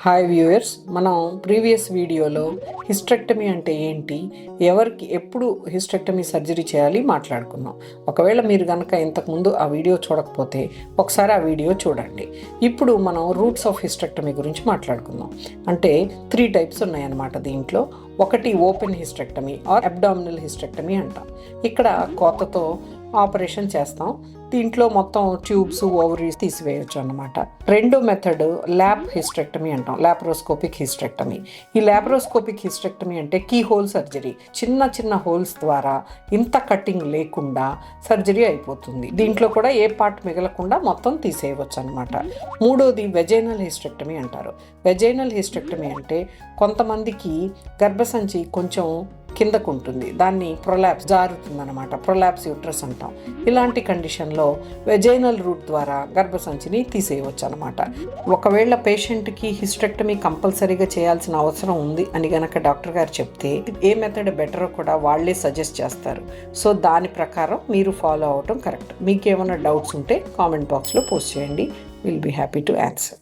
Hi viewers, మనం previous వీడియోలో hysterectomy అంటే ఏంటి, ఎవరికి ఎప్పుడు హిస్టెక్టమీ సర్జరీ చేయాలి మాట్లాడుకున్నాం. ఒకవేళ మీరు కనుక ఇంతకుముందు ఆ వీడియో చూడకపోతే ఒకసారి ఆ వీడియో చూడండి. ఇప్పుడు మనం రూట్స్ ఆఫ్ హిస్టెక్టమీ గురించి మాట్లాడుకుందాం. అంటే 3 టైప్స్ ఉన్నాయన్నమాట దీంట్లో. ఒకటి open hysterectomy or abdominal hysterectomy అంటాం. ఇక్కడ కోతతో ఆపరేషన్ చేస్తాం. దీంట్లో మొత్తం ట్యూబ్స్, ఓవరీస్ తీసివేయచ్చు అన్నమాట. రెండో మెథడ్ ల్యాప్ హిస్టెక్టమీ అంటాం, లాప్రోస్కోపిక్ హిస్టెక్టమీ. ఈ లాప్రోస్కోపిక్ హిస్టెక్టమీ అంటే కీ హోల్ సర్జరీ. చిన్న చిన్న హోల్స్ ద్వారా ఇంత కట్టింగ్ లేకుండా సర్జరీ అయిపోతుంది. దీంట్లో కూడా ఏ పార్ట్ మిగలకుండా మొత్తం తీసేయవచ్చు అనమాట. మూడోది వెజైనల్ హిస్టెక్టమీ అంటారు. వెజైనల్ హిస్టెక్టమీ అంటే కొంతమందికి గర్భసంచి కొంచెం కిందకు ఉంటుంది, దాన్ని ప్రొలాప్స్ జారుతుంది అనమాట, ప్రొలాప్స్ యూట్రస్ అంటాం. ఇలాంటి కండిషన్లో వెజైనల్ రూట్ ద్వారా గర్భసంచిని తీసేయవచ్చు అనమాట. ఒకవేళ పేషెంట్కి హిస్టెక్టమీ కంపల్సరీగా చేయాల్సిన అవసరం ఉంది అని గనక డాక్టర్ గారు చెప్తే ఏ మెథడ్ బెటరో కూడా వాళ్ళే సజెస్ట్ చేస్తారు. సో దాని ప్రకారం మీరు ఫాలో అవటం కరెక్ట్. మీకు ఏమైనా డౌట్స్ ఉంటే కామెంట్ బాక్స్లో పోస్ట్ చేయండి. Will be happy to answer.